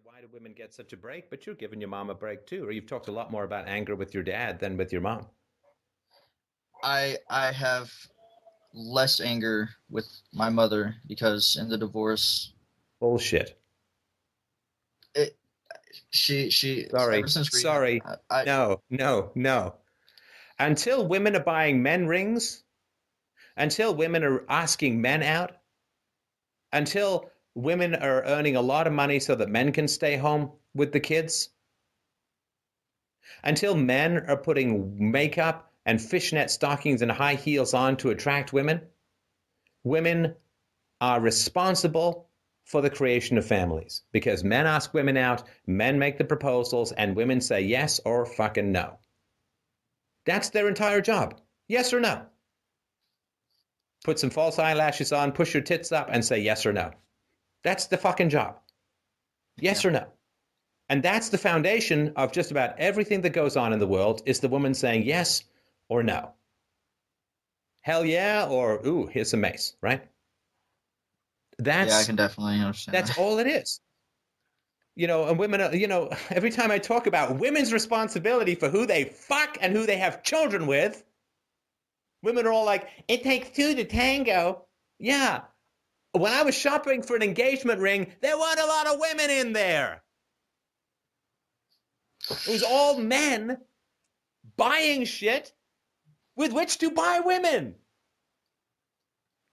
why do women get such a break? But you're giving your mom a break too. Or you've talked a lot more about anger with your dad than with your mom. I have less anger with my mother because in the divorce, Bullshit. it she Sorry. ever since we Sorry. I No, no, no. Until women are buying men rings, until women are asking men out, until women are earning a lot of money so that men can stay home with the kids, until men are putting makeup and fishnet stockings and high heels on to attract women, women are responsible for the creation of families because men ask women out, men make the proposals, and women say yes or fucking no. That's their entire job. Yes or no. Put some false eyelashes on, push your tits up, and say yes or no. That's the fucking job. Yes yeah or no. And that's the foundation of just about everything that goes on in the world is the woman saying yes or no. Hell yeah, or ooh, here's some mace, right? I That's can definitely understand that's that. all it is. And women are, every time I talk about women's responsibility for who they fuck and who they have children with, women are all like, it takes two to tango. Yeah. When I was shopping for an engagement ring, there weren't a lot of women in there. It was all men buying shit with which to buy women.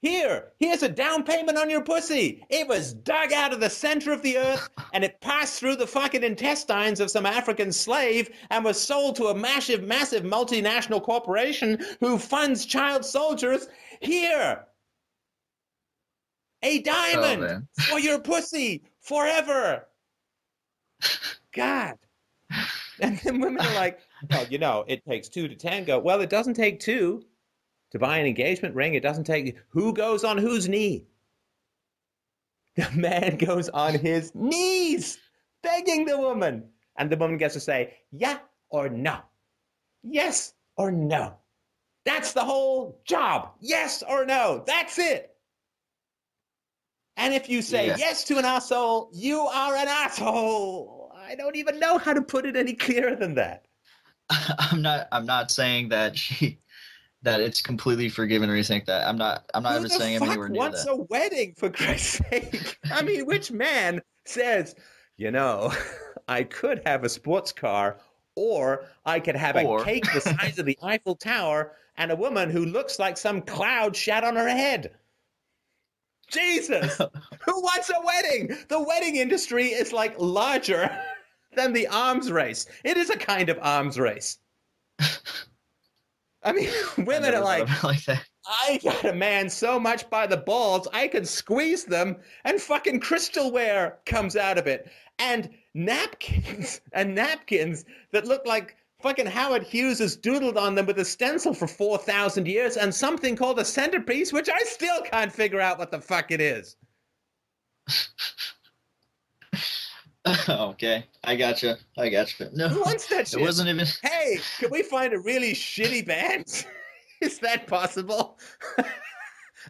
Here's a down payment on your pussy. It was dug out of the center of the earth and it passed through the fucking intestines of some African slave and was sold to a massive multinational corporation who funds child soldiers. Here, a Oh diamond man. for your pussy forever. God. And then women are like, well, it takes two to tango. Well, it doesn't take two to buy an engagement ring. It doesn't take who goes on whose knee. The man goes on his knees begging the woman. And the woman gets to say, yeah or no. Yes or no. That's the whole job. Yes or no. That's it. And if you say Yeah. yes to an asshole, you are an asshole. I don't even know how to put it any clearer than that. I'm not saying that that it's completely forgiven or anything like that. I'm not Who even the saying I'm fuck anywhere near wants that. a wedding, for Christ's sake? I mean, which man says, you know, I could have a sports car or I could have a Or cake the size of the Eiffel Tower and a woman who looks like some cloud shat on her head? Jesus! Who wants a wedding? The wedding industry is like larger than the arms race. It is a kind of arms race. I mean, I women are never thought like, of it like that. I got a man so much by the balls, I could squeeze them and fucking crystalware comes out of it. And napkins that look like fucking Howard Hughes has doodled on them with a stencil for 4,000 years and something called a centerpiece, which I still can't figure out what the fuck it is. Okay, I gotcha. Who No, wants that it shit? wasn't even. Hey, can we find a really shitty band? Is that possible?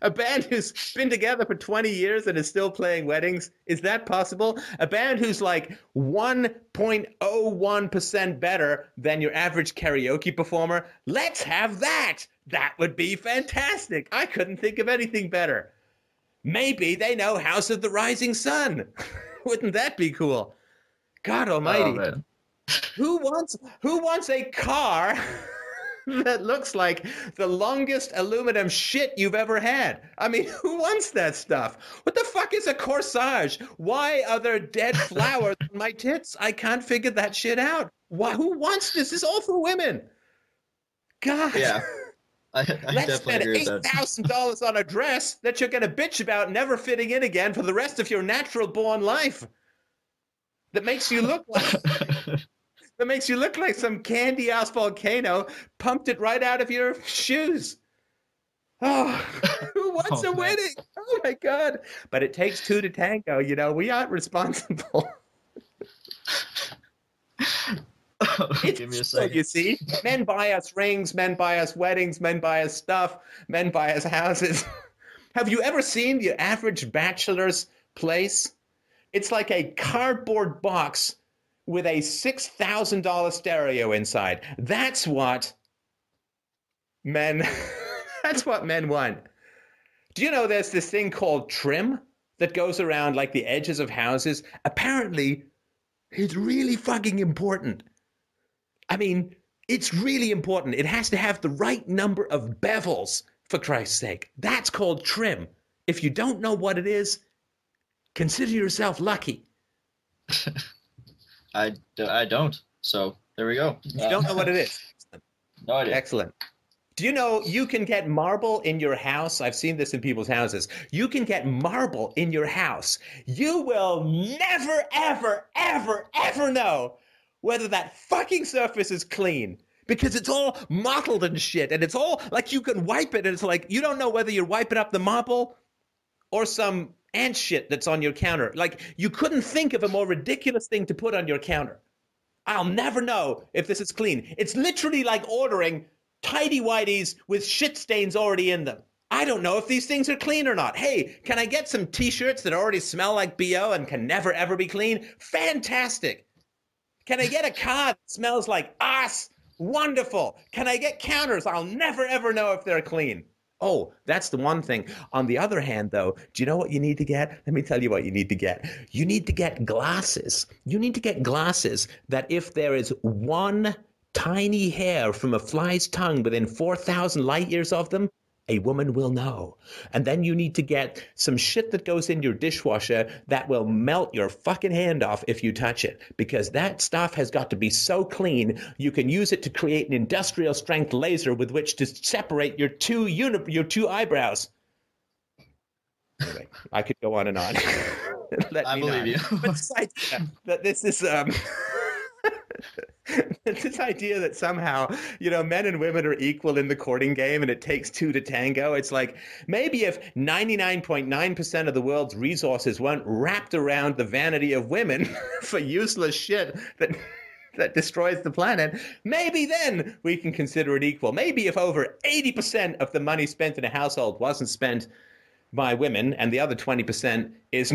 A band who's been together for 20 years and is still playing weddings? Is that possible? A band who's like 1.01% better than your average karaoke performer? Let's have that. That would be fantastic. I couldn't think of anything better. Maybe they know House of the Rising Sun. Wouldn't that be cool? God Oh almighty. man. Who wants a car that looks like the longest aluminum shit you've ever had? I mean, who wants that stuff? What the fuck is a corsage? Why are there dead flowers on my tits? I can't figure that shit out. Why? Who wants this? This is all for women. God. Yeah, I Let's definitely spend agree with that. $8,000 on a dress that you're going to bitch about never fitting in again for the rest of your natural born life. That makes you look like that makes you look like some candy ass volcano pumped it right out of your shoes. Oh, who wants Oh a man. wedding? Oh my God. But it takes two to tango. We aren't responsible. Give me a It's true, second. you see. Men buy us rings, men buy us weddings, men buy us stuff, men buy us houses. Have you ever seen the average bachelor's place? It's like a cardboard box with a $6,000 stereo inside. That's what men that's what men want. Do you know there's this thing called trim that goes around like the edges of houses? Apparently, it's really fucking important. I mean, it's really important. It has to have the right number of bevels, for Christ's sake. That's called trim. If you don't know what it is, consider yourself lucky. I don't. So there we go. You don't know what it is. No idea. Excellent. Do you know you can get marble in your house? I've seen this in people's houses. You can get marble in your house. You will never, ever, ever, ever know whether that fucking surface is clean because it's all mottled and shit. And it's all like you can wipe it and it's like you don't know whether you're wiping up the marble or some ant shit that's on your counter. Like you couldn't think of a more ridiculous thing to put on your counter. I'll never know if this is clean. It's literally like ordering tidy whities with shit stains already in them. I don't know if these things are clean or not. Hey, can I get some t-shirts that already smell like BO and can never ever be clean? Fantastic. Can I get a car that smells like ass? Wonderful. Can I get counters? I'll never ever know if they're clean. Oh, that's the one thing. On the other hand, though, do you know what you need to get? Let me tell you what you need to get. You need to get glasses. You need to get glasses that if there is one tiny hair from a fly's tongue within 4,000 light years of them, a woman will know. And then you need to get some shit that goes in your dishwasher that will melt your fucking hand off if you touch it. Because that stuff has got to be so clean, you can use it to create an industrial strength laser with which to separate your two eyebrows. Anyway, I could go on and on. I believe you. But this idea that this is this idea that somehow, men and women are equal in the courting game and it takes two to tango. It's like maybe if 99.9% of the world's resources weren't wrapped around the vanity of women for useless shit that destroys the planet, maybe then we can consider it equal. Maybe if over 80% of the money spent in a household wasn't spent by women and the other 20% is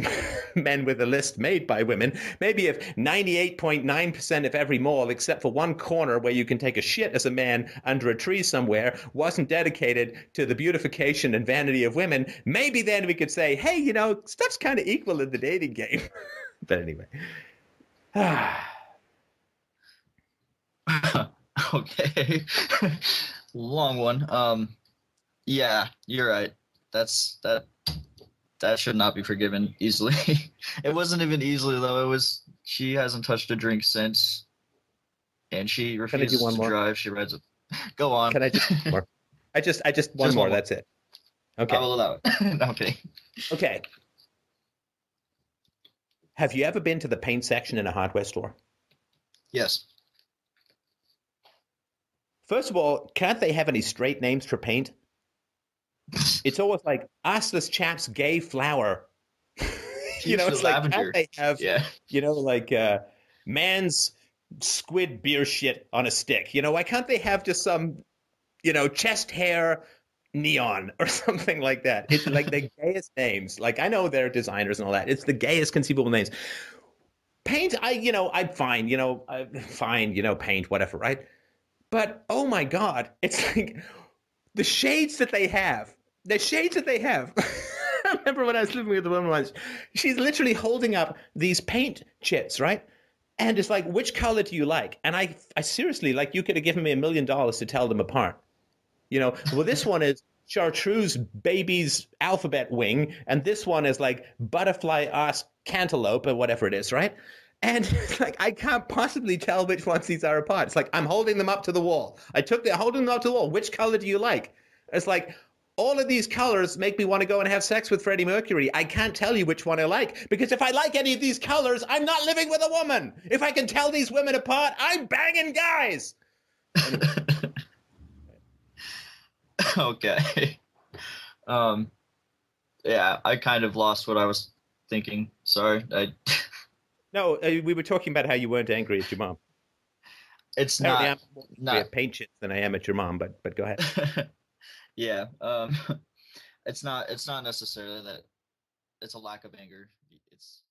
men with a list made by women, maybe if 98.9% of every mall except for one corner where you can take a shit as a man under a tree somewhere wasn't dedicated to the beautification and vanity of women, maybe then we could say, hey, stuff's kind of equal in the dating game. But anyway. Okay. Long one. Yeah, you're right. That should not be forgiven easily. It wasn't even easily though. It was she hasn't touched a drink since, and she refuses to drive. She rides it. Go on. Can I just more? I just one more. That's it. Okay. I will allow it. No, I'm kidding. Okay. Have you ever been to the paint section in a hardware store? Yes. First of all, can't they have any straight names for paint? It's almost like assless chap's gay flower. It's like lavender. Can't they have, man's squid beer shit on a stick? Why can't they have just some, chest hair neon or something like that? It's like the gayest names. Like I know they're designers and all that. It's the gayest conceivable names. Paint, I'm fine, paint, whatever, right? But oh my God, it's like the shades that they have. The shades that they have. I remember when I was living with a woman once, she's literally holding up these paint chits, right? And it's like, which color do you like? And I seriously, like, you could have given me $1 million to tell them apart. Well, this one is chartreuse baby's alphabet wing, and this one is like butterfly ass cantaloupe or whatever it is, right? And it's like, I can't possibly tell which ones these are apart. It's like, I'm holding them up to the wall. Holding them up to the wall. Which color do you like? It's like, all of these colors make me want to go and have sex with Freddie Mercury. I can't tell you which one I like, because if I like any of these colors, I'm not living with a woman. If I can tell these women apart, I'm banging guys. Anyway. Okay. Yeah, I kind of lost what I was thinking. Sorry. No, we were talking about how you weren't angry at your mom. It's Apparently not. I'm more angry at paint chits than I am at your mom, but go ahead. Yeah. It's not necessarily that it's a lack of anger. It's